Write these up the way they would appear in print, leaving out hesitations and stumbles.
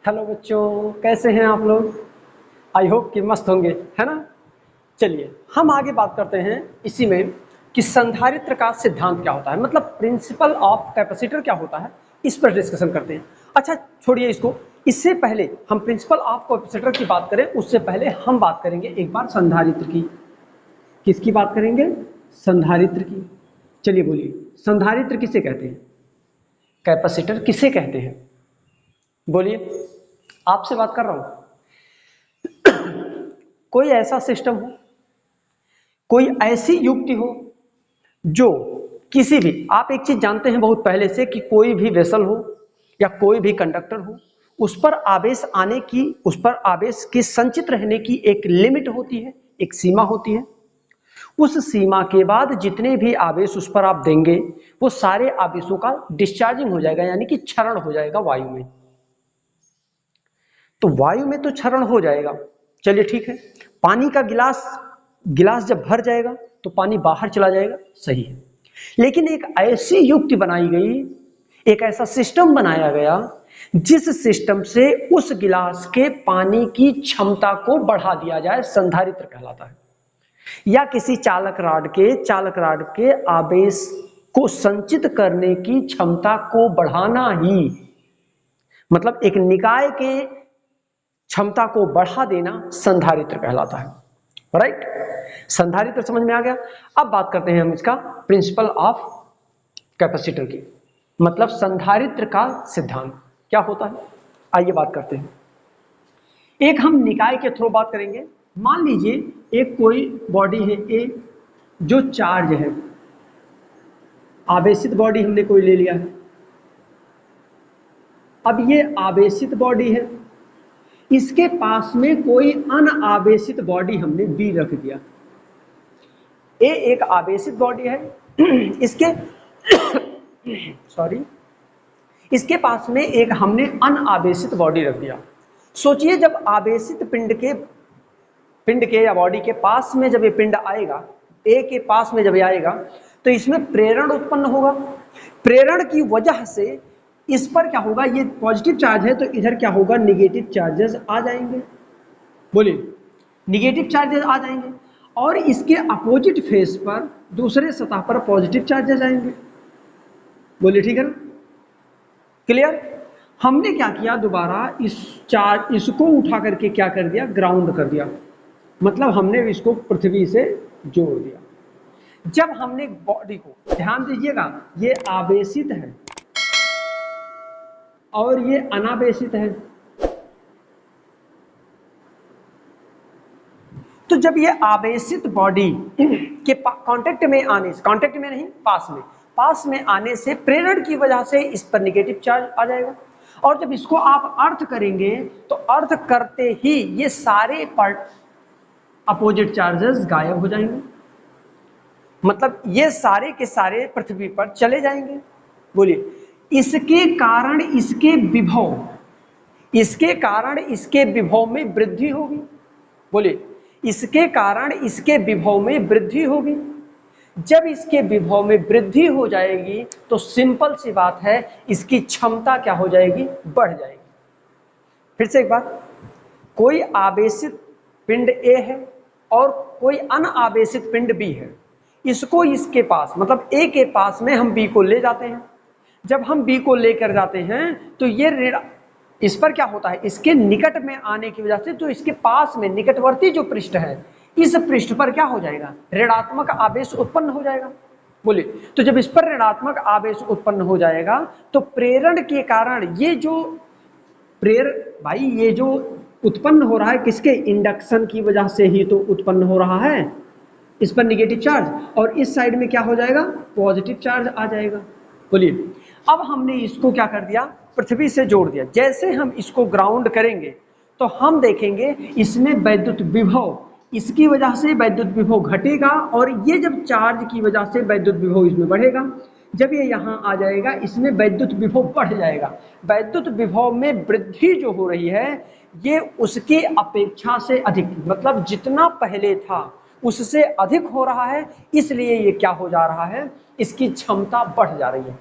Hello बच्चों, कैसे हैं आप लोग। आई होप कि मस्त होंगे, है ना। चलिए हम आगे बात करते हैं इसी में कि संधारित्र का सिद्धांत क्या होता है, मतलब प्रिंसिपल ऑफ कैपेसिटर क्या होता है, इस पर डिस्कशन करते हैं। अच्छा छोड़िए इसको, इससे पहले हम प्रिंसिपल ऑफ कैपेसिटर की बात करें उससे पहले हम बात करेंगे एक बार संधारित्र की। किसकी बात करेंगे? संधारित्र की। चलिए बोलिए, संधारित्र किसे कहते हैं, कैपेसिटर किसे कहते हैं? बोलिए, आपसे बात कर रहा हूं। कोई ऐसा सिस्टम हो, कोई ऐसी युक्ति हो जो किसी भी, आप एक चीज जानते हैं बहुत पहले से कि कोई भी वेसल हो या कोई भी कंडक्टर हो, उस पर आवेश आने की, उस पर आवेश के संचित रहने की एक लिमिट होती है, एक सीमा होती है। उस सीमा के बाद जितने भी आवेश उस पर आप देंगे वो सारे आवेशों का डिस्चार्जिंग हो जाएगा, यानी कि क्षरण हो जाएगा वायु में। तो वायु में तो क्षरण हो जाएगा, चलिए ठीक है। पानी का गिलास गिलास जब भर जाएगा तो पानी बाहर चला जाएगा, सही है। लेकिन एक ऐसी युक्ति बनाई गई, एक ऐसा सिस्टम बनाया गया जिस सिस्टम से उस गिलास के पानी की क्षमता को बढ़ा दिया जाए, संधारित्र कहलाता है। या किसी चालक राड के आवेश को संचित करने की क्षमता को बढ़ाना ही, मतलब एक निकाय के क्षमता को बढ़ा देना संधारित्र कहलाता है। राइट, संधारित्र समझ में आ गया। अब बात करते हैं हम इसका प्रिंसिपल ऑफ कैपेसिटर की, मतलब संधारित्र का सिद्धांत क्या होता है। आइए बात करते हैं। एक हम निकाय के थ्रू बात करेंगे। मान लीजिए एक कोई बॉडी है ए जो चार्ज है, आवेशित बॉडी हमने कोई ले लिया है। अब ये आवेशित बॉडी है, इसके पास में कोई अनावेशित बॉडी हमने बी रख दिया। ए एक आवेशित बॉडी है, इसके सॉरी इसके पास में एक हमने अनावेशित बॉडी रख दिया। सोचिए जब आवेशित पिंड के या बॉडी के पास में जब ये पिंड आएगा, ए के पास में जब ये आएगा तो इसमें प्रेरण उत्पन्न होगा। प्रेरण की वजह से इस पर क्या होगा, ये पॉजिटिव चार्ज है तो इधर क्या होगा, निगेटिव चार्जेस आ जाएंगे। बोलिए, निगेटिव चार्जेस आ जाएंगे और इसके अपोजिट फेस पर दूसरे सतह पर पॉजिटिव चार्जेस आएंगे। बोलिए ठीक है ना, क्लियर। हमने क्या किया, दोबारा इसको उठा करके क्या कर दिया, ग्राउंड कर दिया, मतलब हमने इसको पृथ्वी से जोड़ दिया। जब हमने बॉडी को, ध्यान दीजिएगा, ये आवेशित है और ये अनावेशित है। तो जब ये आवेशित बॉडी के कांटेक्ट में आने से, कांटेक्ट में नहीं, पास में आने से प्रेरण की वजह से इस पर निगेटिव चार्ज आ जाएगा। और जब इसको आप अर्थ करेंगे तो अर्थ करते ही ये सारे पार्ट अपोजिट चार्जेस गायब हो जाएंगे, मतलब ये सारे के सारे पृथ्वी पर चले जाएंगे। बोलिए, इसके कारण इसके विभव में वृद्धि होगी। बोलिए, इसके कारण इसके विभव में वृद्धि होगी। जब इसके विभव में वृद्धि हो जाएगी तो सिंपल सी बात है, इसकी क्षमता क्या हो जाएगी, बढ़ जाएगी। फिर से एक बार, कोई आवेशित पिंड ए है और कोई अनावेशित पिंड बी है। इसको इसके पास, मतलब ए के पास में हम बी को ले जाते हैं। जब हम बी को लेकर जाते हैं तो ये इस पर क्या होता है, इसके निकट में आने की वजह से जो इसके पास में निकटवर्ती जो पृष्ठ है, इस पृष्ठ पर क्या हो जाएगा, ऋणात्मक आवेश उत्पन्न हो जाएगा। बोलिए, तो जब इस पर ऋणात्मक आवेश उत्पन्न हो जाएगा तो प्रेरण के कारण ये जो भाई ये जो उत्पन्न हो रहा है किसके, इंडक्शन की वजह से ही तो उत्पन्न हो रहा है। इस पर निगेटिव चार्ज और इस साइड में क्या हो जाएगा, पॉजिटिव चार्ज आ जाएगा। बोलिए, अब हमने इसको क्या कर दिया, पृथ्वी से जोड़ दिया। जैसे हम इसको ग्राउंड करेंगे तो हम देखेंगे इसमें वैद्युत विभव, इसकी वजह से वैद्युत विभव घटेगा और ये जब चार्ज की वजह से वैद्युत विभव इसमें बढ़ेगा। जब ये यहाँ आ जाएगा इसमें वैद्युत विभव बढ़ जाएगा। वैद्युत विभव में वृद्धि जो हो रही है ये उसकी अपेक्षा से अधिक, मतलब जितना पहले था उससे अधिक हो रहा है, इसलिए ये क्या हो जा रहा है, इसकी क्षमता बढ़ जा रही है।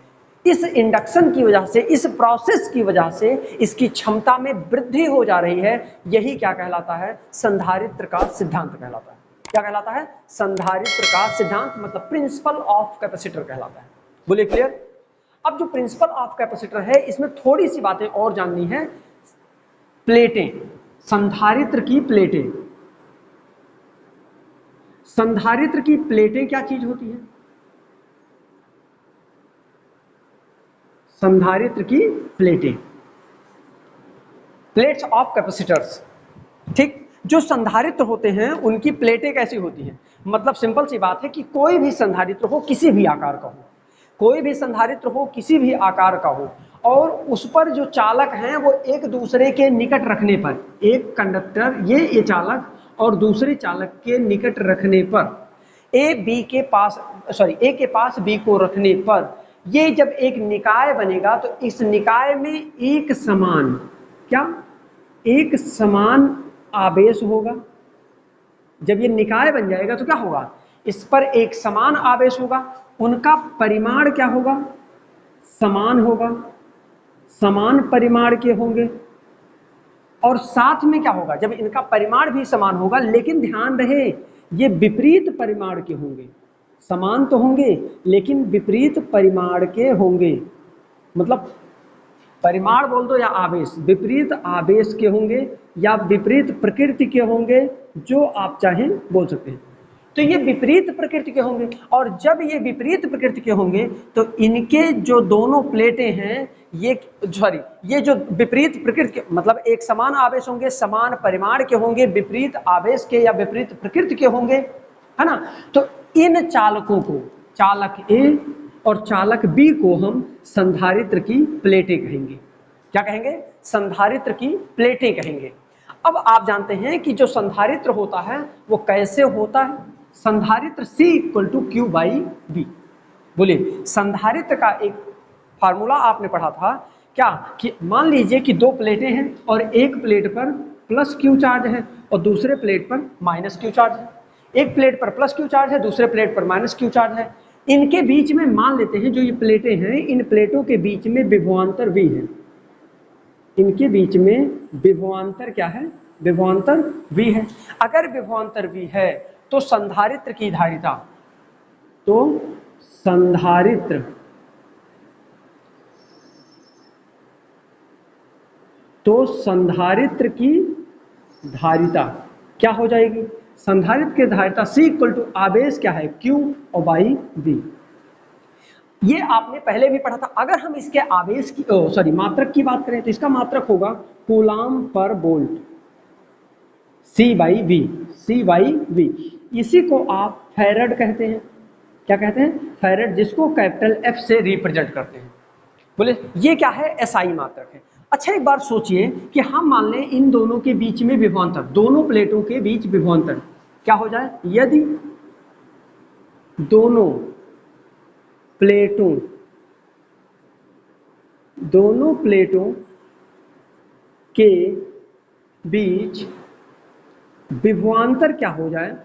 इस इंडक्शन की वजह से, इस प्रोसेस की वजह से इसकी क्षमता में वृद्धि हो जा रही है। यही क्या कहलाता है? संधारित्र का सिद्धांत कहलाता है। क्या कहलाता है? संधारित्र का सिद्धांत, मतलब प्रिंसिपल ऑफ कैपेसिटर कहलाता है। बोलिए क्लियर? अब जो प्रिंसिपल ऑफ कैपेसिटर है, इसमें थोड़ी सी बातें और जाननी है। प्लेटें, संधारित्र की प्लेटें, संधारित्र की प्लेटें क्या चीज होती है? संधारित्र की प्लेटें, प्लेट्स ऑफ कैपेसिटर्स, ठीक। जो संधारित्र होते हैं उनकी प्लेटें कैसी होती हैं? मतलब सिंपल सी बात है कि कोई भी संधारित्र हो, किसी भी आकार का हो, कोई भी संधारित्र हो किसी भी आकार का हो, और उस पर जो चालक हैं वो एक दूसरे के निकट रखने पर, एक कंडक्टर ये चालक और दूसरे चालक के निकट रखने पर, ए के पास बी को रखने पर, ये जब एक निकाय बनेगा तो इस निकाय में एक समान, क्या? एक समान आवेश होगा। जब ये निकाय बन जाएगा तो क्या होगा? इस पर एक समान आवेश होगा, उनका परिमाण क्या होगा? समान होगा, समान परिमाण के होंगे। और साथ में क्या होगा? जब इनका परिमाण भी समान होगा, लेकिन ध्यान रहे ये विपरीत परिमाण के होंगे। समान तो होंगे लेकिन विपरीत परिमाण के होंगे। मतलब परिमाण बोल दो या आवेश, विपरीत आवेश के होंगे या विपरीत प्रकृति के होंगे, जो आप चाहें बोल सकते हैं। तो ये विपरीत प्रकृति के होंगे, और जब ये विपरीत प्रकृति के होंगे तो इनके जो दोनों प्लेटें हैं, ये जो विपरीत प्रकृति के, मतलब एक समान आवेश होंगे, समान परिमाण के होंगे, विपरीत आवेश के या विपरीत प्रकृति के होंगे, है ना। तो इन चालकों को, चालक ए और चालक बी को हम संधारित्र की प्लेटें कहेंगे। क्या कहेंगे? संधारित्र की प्लेटें कहेंगे। अब आप जानते हैं कि जो संधारित्र होता है वो कैसे होता है? संधारित्र C = Q/V। बोलिए, संधारित्र का एक फार्मूला आपने पढ़ा था क्या? कि मान लीजिए कि दो प्लेटें हैं और एक प्लेट पर प्लस Q चार्ज है और दूसरे प्लेट पर माइनस Q चार्ज है। एक प्लेट पर प्लस Q चार्ज है, दूसरे प्लेट पर माइनस Q चार्ज है। इनके बीच में मान लेते हैं जो ये प्लेटें हैं, इन प्लेटों के बीच में विभवांतर V है। इनके बीच में विभवांतर क्या है? विभवांतर V है। अगर विभवांतर V है तो संधारित्र की धारिता, तो संधारित्र की धारिता क्या हो जाएगी? संधारित्र की धारिता C = आवेश क्या है? Q और V। ये आपने पहले भी पढ़ा था। अगर हम इसके आवेश की मात्रक की बात करें तो इसका मात्रक होगा कूलाम पर वोल्ट, C/V। इसी को आप फैराड कहते हैं। क्या कहते हैं? फैराड, जिसको कैपिटल F से रिप्रेजेंट करते हैं। बोले ये क्या है? SI मात्रक है। अच्छा, एक बार सोचिए कि हम मान लें इन दोनों के बीच में विभवांतर, दोनों प्लेटों के बीच विभवांतर क्या हो जाए? यदि दोनों प्लेटों के बीच विभवांतर क्या हो जाए?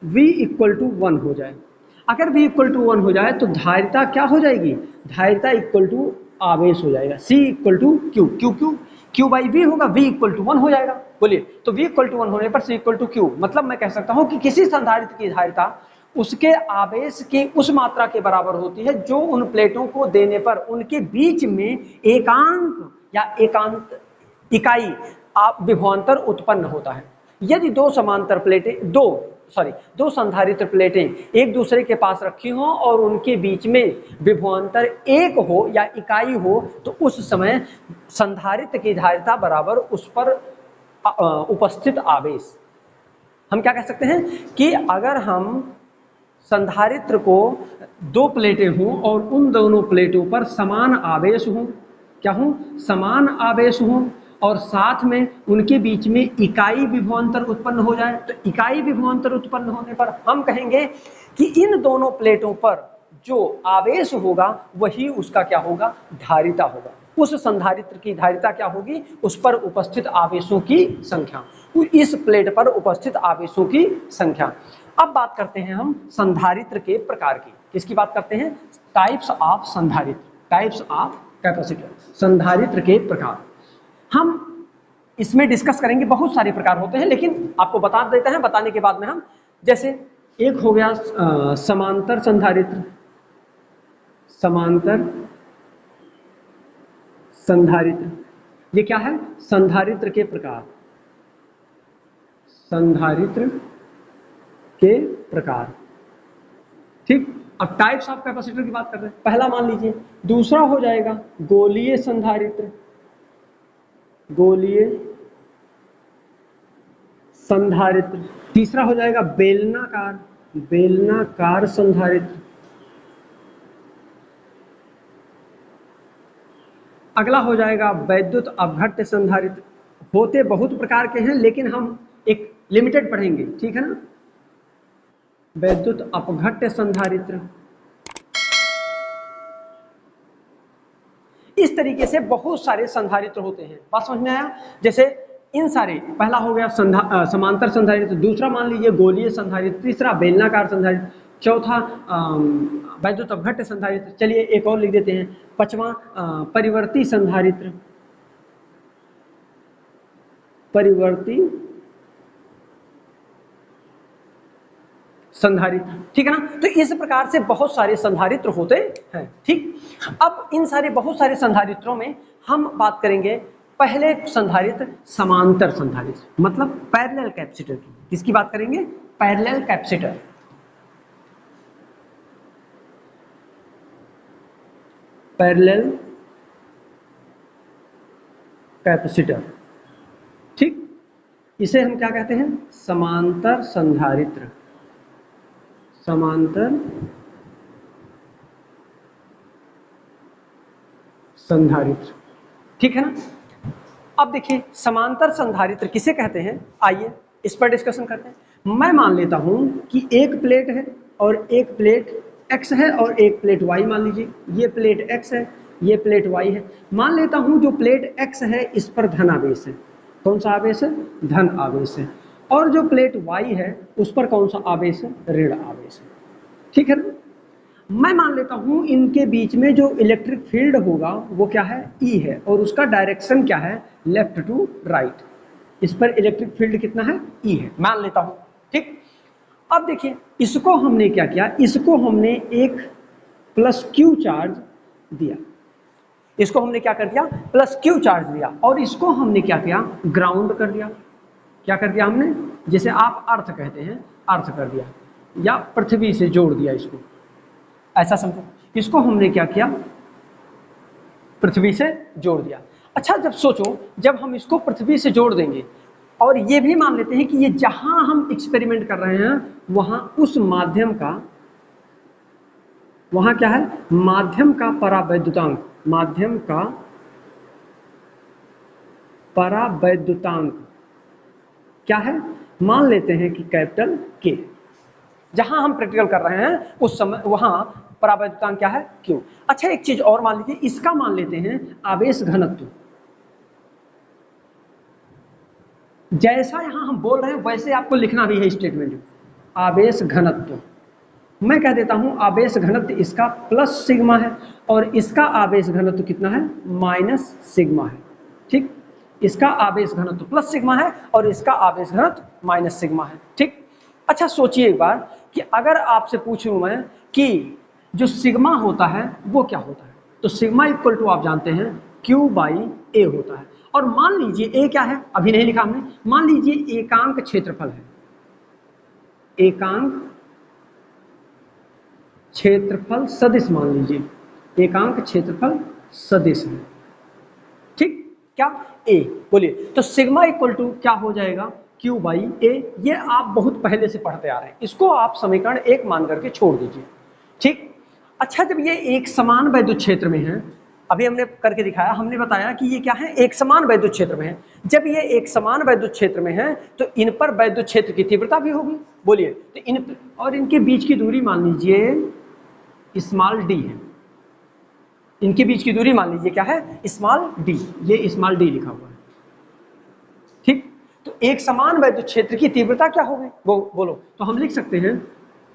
V = 1 हो जाए। अगर V = 1 हो जाए तो धारिता क्या हो जाएगी? धारिता = आवेश हो जाएगा। C = Q/V होगा, V = 1 हो जाएगा। बोलिए, तो V = 1 होने पर C = Q, मतलब मैं कह सकता हूं कि किसी संधारित्र की धारिता उसके आवेश की उस मात्रा के बराबर होती है जो उन प्लेटों को देने पर उनके बीच में एकांक या इकाई विभवांतर उत्पन्न होता है। यदि दो संधारित्र प्लेटें एक दूसरे के पास रखी हो और उनके बीच में विभवांतर 1 हो या इकाई हो, तो उस समय संधारित्र की धारिता बराबर उस पर उपस्थित आवेश। हम क्या कह सकते हैं कि अगर हम संधारित्र को दो प्लेटें हों और उन दोनों प्लेटों पर समान आवेश हों, क्या हों? समान आवेश हों, और साथ में उनके बीच में इकाई विभवांतर उत्पन्न हो जाए, तो इकाई विभवांतर उत्पन्न होने पर हम कहेंगे कि इन दोनों प्लेटों पर जो आवेश होगा वही उसका क्या होगा? धारिता होगा। उस संधारित्र की धारिता क्या होगी? उस पर उपस्थित आवेशों की संख्या, इस प्लेट पर उपस्थित आवेशों की संख्या। अब बात करते हैं हम संधारित्र के प्रकार की। किसकी बात करते हैं? टाइप्स ऑफ संधारित्र। टाइप्स ऑफ कैपेसिटर, संधारित्र के प्रकार। हम इसमें डिस्कस करेंगे, बहुत सारे प्रकार होते हैं, लेकिन आपको बता देते हैं, बताने के बाद में हम, जैसे एक हो गया समांतर संधारित्र, समांतर संधारित्र, ये क्या है? संधारित्र के प्रकार, संधारित्र के प्रकार, ठीक। अब टाइप्स ऑफ कैपेसिटर की बात कर रहे हैं, पहला मान लीजिए। दूसरा हो जाएगा गोलीय संधारित्र, गोलीय संधारित्र। तीसरा हो जाएगा बेलनाकार, बेलनाकार संधारित्र। अगला हो जाएगा वैद्युत अपघट्य संधारित्र। होते बहुत प्रकार के हैं, लेकिन हम एक लिमिटेड पढ़ेंगे, ठीक है ना। वैद्युत अपघट्य संधारित्र। इस तरीके से बहुत सारे संधारित्र होते हैं, बात समझ में आया? जैसे इन सारे, पहला हो गया समांतर संधारित्र, दूसरा मान लीजिए गोलीय संधारित्र, तीसरा बेलनाकार संधारित्र, चौथा वैद्युत अपघट्य संधारित्र। चलिए एक और लिख देते हैं, पांचवा परिवर्ती संधारित्र, परिवर्ती संधारित्र, ठीक है ना। तो इस प्रकार से बहुत सारे संधारित्र होते हैं, ठीक। अब इन सारे बहुत सारे संधारित्रों में हम बात करेंगे पहले संधारित्र समांतर संधारित्र, मतलब पैरेलल कैपेसिटर की। किसकी बात करेंगे? Parallel capacitor. पैरेलल कैपेसिटर, ठीक। इसे हम क्या कहते हैं? समांतर संधारित्र, समांतर संधारित्र, ठीक है ना। अब देखिए समांतर संधारित्र किसे कहते हैं, आइए इस पर डिस्कशन करते हैं। मैं मान लेता हूं कि एक प्लेट है और एक प्लेट x है और एक प्लेट y। मान लीजिए ये प्लेट x है, ये प्लेट y है। मान लेता हूं जो प्लेट x है इस पर धन आवेश है। कौन सा आवेश है? धन आवेश है। और जो प्लेट y है उस पर कौन सा आवेश है? ऋण आवेश है, ठीक है ना। मैं मान लेता हूं इनके बीच में जो इलेक्ट्रिक फील्ड होगा वो क्या है? E है, और उसका डायरेक्शन क्या है? Left to right. इस पर इलेक्ट्रिक फील्ड कितना है? E है, मान लेता हूं, ठीक। अब देखिए इसको हमने क्या किया, इसको हमने एक प्लस क्यू चार्ज दिया, इसको हमने क्या कर दिया? प्लस क्यू चार्ज दिया। और इसको हमने क्या किया? ग्राउंड कर दिया। क्या कर दिया हमने? जैसे आप अर्थ कहते हैं, अर्थ कर दिया, या पृथ्वी से जोड़ दिया इसको, ऐसा समझो। इसको हमने क्या किया? पृथ्वी से जोड़ दिया। अच्छा, जब सोचो, जब हम इसको पृथ्वी से जोड़ देंगे और ये भी मान लेते हैं कि ये जहां हम एक्सपेरिमेंट कर रहे हैं वहां उस माध्यम का, वहां क्या है? माध्यम का परावैद्युतांक, माध्यम का परावैद्युतांक क्या है? मान लेते हैं कि कैपिटल के। जहां हम प्रैक्टिकल कर रहे हैं उस समय वहां परावैद्युतांक क्या है? क्यू। अच्छा, एक चीज और मान लीजिए, इसका मान लेते हैं आवेश घनत्व। जैसा यहां हम बोल रहे हैं वैसे आपको लिखना भी है स्टेटमेंट, आवेश घनत्व। मैं कह देता हूं आवेश घनत्व इसका प्लस सिग्मा है और इसका आवेश घनत्व कितना है? माइनस सिग्मा है, ठीक। इसका आवेश घनत्व प्लस सिग्मा है और इसका आवेश घनत्व माइनस सिग्मा है, ठीक। अच्छा सोचिए एक बार कि अगर आपसे पूछूं मैं कि जो सिग्मा होता है वो क्या होता है, तो सिग्मा इक्वल टू आप जानते हैं Q बाई A होता है। और मान लीजिए A क्या है? अभी नहीं लिखा हमने। मान लीजिए एकांक क्षेत्रफल है, एकांक क्षेत्रफल सदिश मान लीजिए, एकांक क्षेत्रफल सदिश है, ठीक। क्या? A, बोलिए। तो सिग्मा इक्वल टू क्या हो जाएगा? Q by A। ये आप बहुत पहले से पढ़ते आ रहे हैं, इसको आप समीकरण 1 मान करके छोड़ दीजिए, ठीक। अच्छा, जब ये एक समान वैद्युत क्षेत्र में है, अभी हमने करके दिखाया, हमने बताया कि ये क्या है? एक समान वैद्युत क्षेत्र में है। जब ये एक समान वैद्युत क्षेत्र में है तो इन पर वैद्युत क्षेत्र की तीव्रता भी होगी, बोलिए। तो इन और इनके बीच की दूरी मान लीजिए स्मॉल d है। इनके बीच की दूरी मान लीजिए क्या है? Small d। ये स्मॉल d लिखा हुआ है, ठीक। तो एक समान वैद्युत क्षेत्र की तीव्रता क्या होगी वो बोलो। तो हम लिख सकते हैं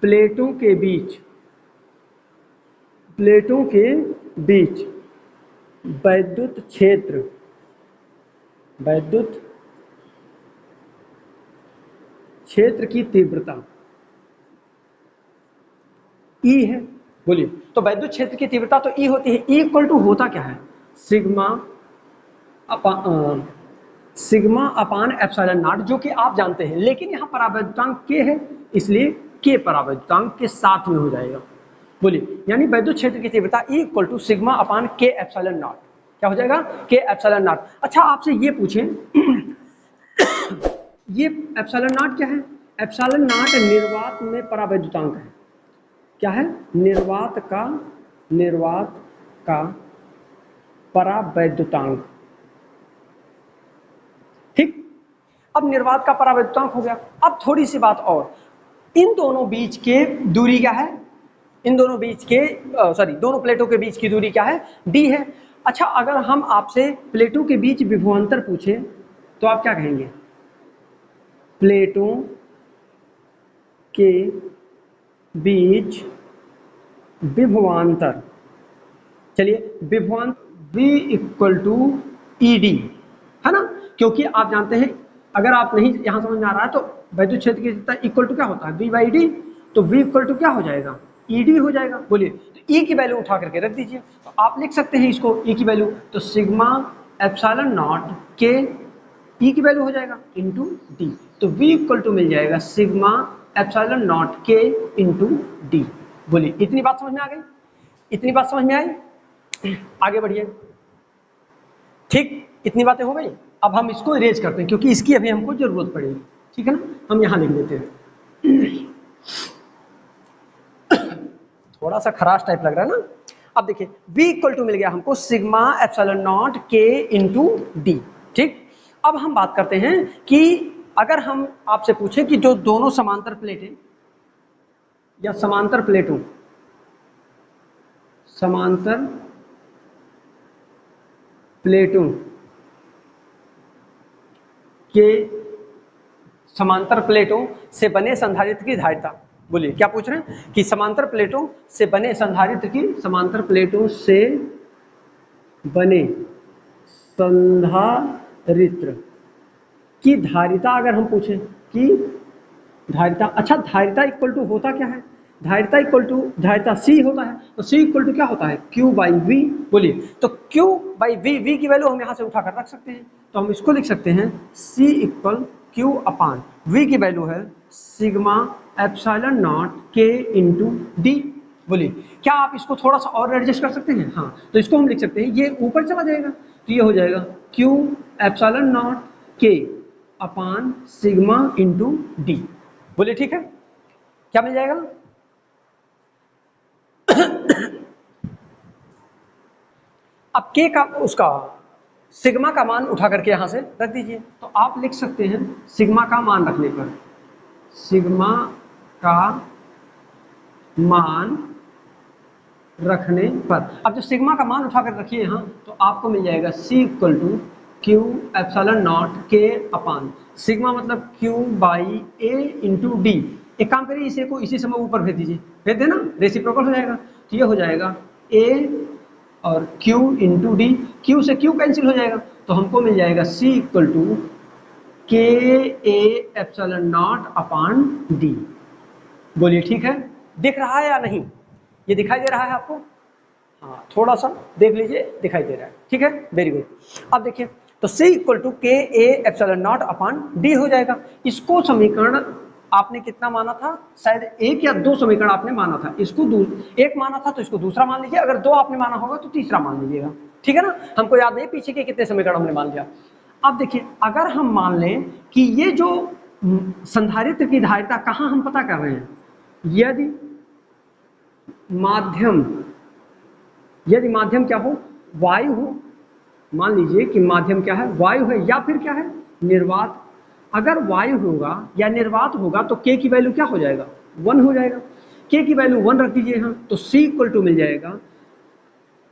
प्लेटों के बीच, प्लेटों के बीच वैद्युत क्षेत्र, वैद्युत क्षेत्र की तीव्रता E है। बोलिए, तो वैद्युत क्षेत्र की तीव्रता तो E होती है। E इक्वल टू होता क्या है? सिग्मा अपान एप्सिलॉन नॉट, जो कि आप जानते हैं, लेकिन यहाँ परावैद्युतांक K है, इसलिए K परावैद्युतांक के साथ में हो जाएगा। बोलिए, यानी वैद्युत क्षेत्र की तीव्रता E equal to sigma upon K epsilon naught. क्या हो जाएगा? K epsilon naught. अच्छा, आपसे ये पूछें ये एप्सिलॉन नॉट क्या है? एप्सिलॉन नॉट निर्वात में परावैद्युतांक है। क्या है? निर्वात का परावैद्युतांक। ठीक, अब निर्वात का परावैद्युतांक हो गया। अब थोड़ी सी बात और, इन दोनों बीच के दूरी क्या है? इन दोनों बीच के दोनों प्लेटों के बीच की दूरी क्या है? d है। अच्छा, अगर हम आपसे प्लेटों के बीच विभवांतर पूछें तो आप क्या कहेंगे? प्लेटों के बीच विभवांतर, चलिए विभवांतर V इक्वल टू ED है ना, क्योंकि आप जानते हैं, अगर आप नहीं यहां समझ में आ रहा है तो वैद्युत क्षेत्र की तीव्रता इक्वल टू क्या होता है? V by D. तो V इक्वल टू क्या हो जाएगा? ED हो जाएगा। बोलिए, तो E की वैल्यू उठा करके रख दीजिए, तो आप लिख सकते हैं इसको E की वैल्यू, तो सिग्मा एप्सिलॉन नॉट के E की वैल्यू हो जाएगा इंटू डी, तो V इक्वल टू मिल जाएगा सिग्मा एप्सिलॉन नॉट के इंटू डी। बोलिए, इतनी बात समझ में आ गई? इतनी बात समझ में आई? आगे बढ़िए। ठीक, इतनी बातें हो गई। अब हम इसको इरेज करते हैं, क्योंकि इसकी अभी हमको जरूरत पड़ेगी। ठीक है ना, हम यहां लिख देते हैं। थोड़ा सा खराश टाइप लग रहा है ना। अब देखिए, V इक्वल टू मिल गया हमको सिग्मा एप्सिलॉन नॉट के इंटू डी। ठीक, अब हम बात करते हैं कि अगर हम आपसे पूछे कि जो दोनों समांतर प्लेटें या समांतर प्लेटों समांतर प्लेटों से बने संधारित्र की धारिता। बोलिए, क्या पूछ रहे हैं? कि समांतर प्लेटों से बने संधारित्र की, समांतर प्लेटों से बने संधारित्र की धारिता अगर हम पूछें कि धारिता, अच्छा धारिता इक्वल टू होता क्या है? धारिता इक्वल टू धारिता C होता है, तो C इक्वल टू क्या होता है? Q by V। बोलिए, तो Q बाई V की वैल्यू हम यहाँ से उठा कर रख सकते हैं, तो हम इसको लिख सकते हैं C इक्वल Q अपान V की वैल्यू है sigma epsilon naught K into D. बोलिए, क्या आप इसको थोड़ा सा और एडजस्ट कर सकते हैं? हाँ, तो इसको हम लिख सकते हैं, ये ऊपर चला जाएगा, तो ये हो जाएगा Q epsilon naught K upon sigma into D. बोलिए, ठीक है, क्या मिल जाएगा? अब K का उसका सिग्मा का मान उठा करके यहां से रख दीजिए, तो आप लिख सकते हैं सिग्मा का मान रखने पर, सिग्मा का मान रखने पर, अब जो सिग्मा का मान उठा कर रखिए यहाँ, तो आपको मिल जाएगा C equal to Q epsilon naught K upon sigma मतलब Q by A into D. एक काम करिए, इसे को इसी समय ऊपर भेज दीजिए, भेज देना, रेसिप्रोकल हो जाएगा, तो ये हो जाएगा A और Q इंटू डी, Q से Q कैंसिल हो जाएगा, तो हमको मिल जाएगा C equal to K A epsilon naught upon D. बोलिए, ठीक है, दिख रहा है या नहीं? ये दिखाई दे रहा है आपको? हाँ, थोड़ा सा देख लीजिए, दिखाई दे रहा है। ठीक है, वेरी गुड। अब देखिए, तो C इक्वल टू के A epsilon naught upon D हो जाएगा। इसको समीकरण आपने कितना माना था? शायद एक या दो समीकरण आपने माना था, इसको एक माना था तो इसको दूसरा मान लीजिए, अगर दो आपने माना होगा तो तीसरा मान लीजिएगा। ठीक है ना, हमको याद नहीं पीछे के कितने समीकरण हमने मान लिया। अब देखिए, अगर हम मान लें कि ये जो संधारित्र की धारिता कहाँ हम पता कर रहे हैं, यदि माध्यम क्या हो? वायु हो, मान लीजिए कि माध्यम क्या है? वायु है, या फिर क्या है? निर्वात। अगर वायु होगा या निर्वात होगा तो K की वैल्यू क्या हो जाएगा? 1 हो जाएगा। K की वैल्यू 1 रख दीजिए यहाँ, तो C इक्वल टू मिल जाएगा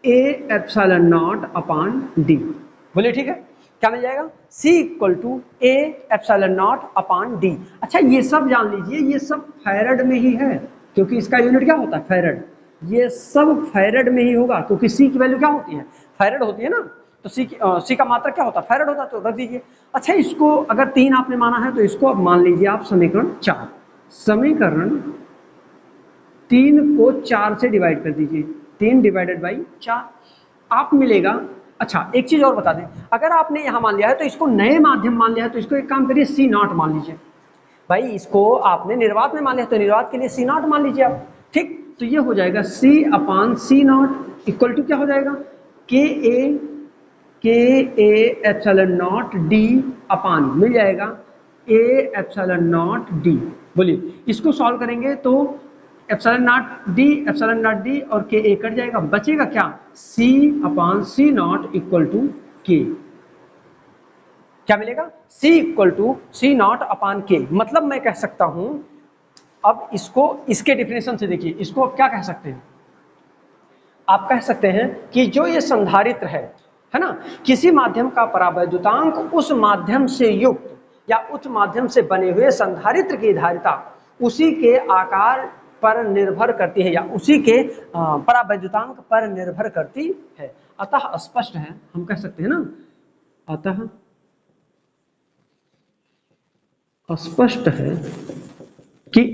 A epsilon naught upon D. बोलिए, ठीक है, क्या मिल जाएगा? C equal to A epsilon naught upon D. अच्छा, ये सब जान लीजिए, ये सब फैरड में ही है, क्योंकि इसका यूनिट क्या होता है? फैरड। ये सब फैरेड में ही होगा, क्योंकि सी की वैल्यू क्या होती है, फैरेड होती है ना, तो सी का मात्रक क्या होता है, फैरेड होता है, तो रख दीजिए। अच्छा, इसको अगर 3 आपने माना है तो इसको अब मान लीजिए आप समीकरण 4, समीकरण 3 को 4 से डिवाइड कर दीजिए, 3 डिवाइडेड बाई 4 आप मिलेगा। अच्छा, एक चीज और बता दें, अगर आपने यहां मान लिया है तो इसको नए माध्यम मान लिया है, तो इसको एक काम करिए सी नॉट मान लीजिए। भाई इसको आपने निर्वात में मान लिया तो निर्वात के लिए सी नॉट मान लीजिए आप। ठीक, तो ये हो जाएगा सी upon C naught equal to क्या हो जाएगा, के ए एप्सिलॉन नॉट डी अपान मिल जाएगा ए एप्सिलॉन नॉट डी। बोलिए इसको सॉल्व करेंगे तो एप्सिलॉन नॉट डी और के ए कट जाएगा, बचेगा क्या, C upon C naught equal to K. क्या मिलेगा, C equal to C naught upon K. मतलब मैं कह सकता हूं, अब इसको इसके डिफिनेशन से देखिए, इसको अब क्या कह सकते हैं, आप कह सकते हैं कि जो ये संधारित्र है ना, किसी माध्यम का परावैद्युतांक उस माध्यम से युक्त या उस माध्यम से बने हुए संधारित्र की धारिता उसी के आकार पर निर्भर करती है या उसी के परावैद्युतांक पर निर्भर करती है। अतः स्पष्ट है, हम कह सकते हैं ना, अतः स्पष्ट है कि,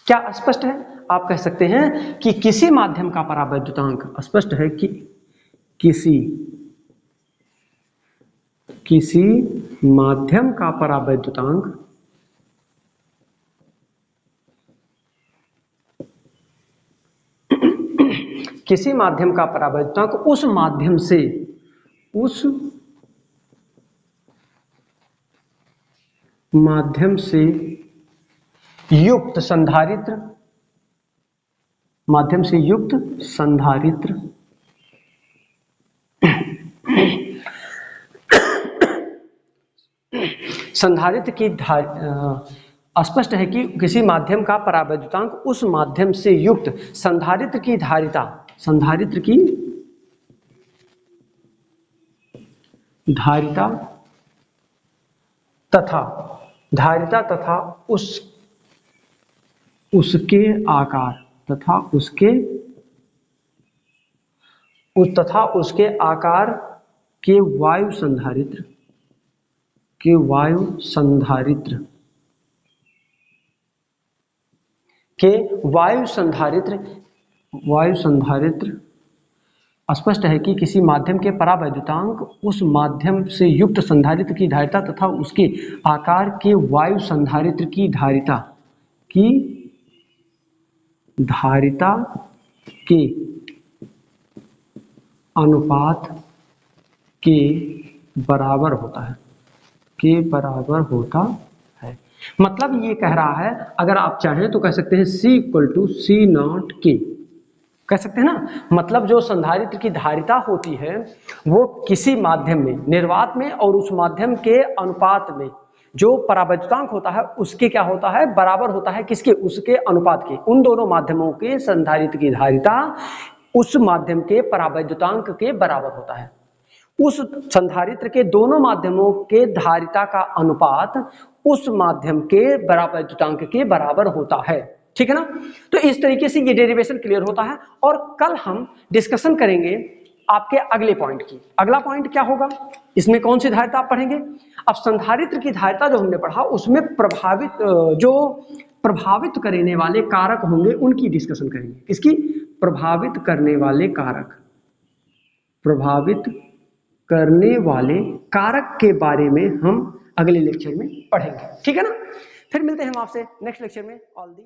क्या स्पष्ट है, आप कह सकते हैं कि किसी माध्यम का परावैद्युतांक, स्पष्ट है कि किसी माध्यम का परावैद्युतांक किसी माध्यम का परावैद्युतांक उस माध्यम से युक्त संधारित्र, माध्यम से युक्त संधारित्र संधारित्र की स्पष्ट है कि किसी माध्यम का परावैद्युतांक उस माध्यम से युक्त संधारित्र की धारिता, संधारित्र की धारिता तथा उसके आकार तथा उसके आकार के वायु संधारित्र स्पष्ट है कि किसी माध्यम के परावैद्युतांक उस माध्यम से युक्त संधारित्र की धारिता तथा उसके आकार के वायु संधारित्र की धारिता के अनुपात के बराबर होता है। मतलब ये कह रहा है, अगर आप चाहें तो कह सकते हैं C equal to C naught K, कह सकते हैं ना। मतलब जो संधारित्र की धारिता होती है वो किसी माध्यम में, निर्वात में, और उस माध्यम के अनुपात में जो परावैद्युतांक होता है उसके क्या होता है, बराबर होता है, किसके, उसके अनुपात के। उन दोनों माध्यमों के संधारित्र की धारिता उस माध्यम के परावैद्युतांक के बराबर होता है। उस संधारित्र के दोनों माध्यमों के धारिता का अनुपात उस माध्यम के परावैद्युतांक के बराबर होता है। ठीक है ना। तो इस तरीके से ये डेरिवेशन क्लियर होता है। और कल हम डिस्कशन करेंगे आपके अगले पॉइंट की। अगला पॉइंट क्या होगा, इसमें कौन सी धारिता आप पढ़ेंगे। अब संधारित्र की धारिता जो हमने पढ़ा उसमें प्रभावित करने वाले कारक होंगे, उनकी डिस्कशन करेंगे। किसकी, प्रभावित करने वाले कारक के बारे में हम अगले लेक्चर में पढ़ेंगे। ठीक है ना। फिर मिलते हैं हम आपसे नेक्स्ट लेक्चर में। All the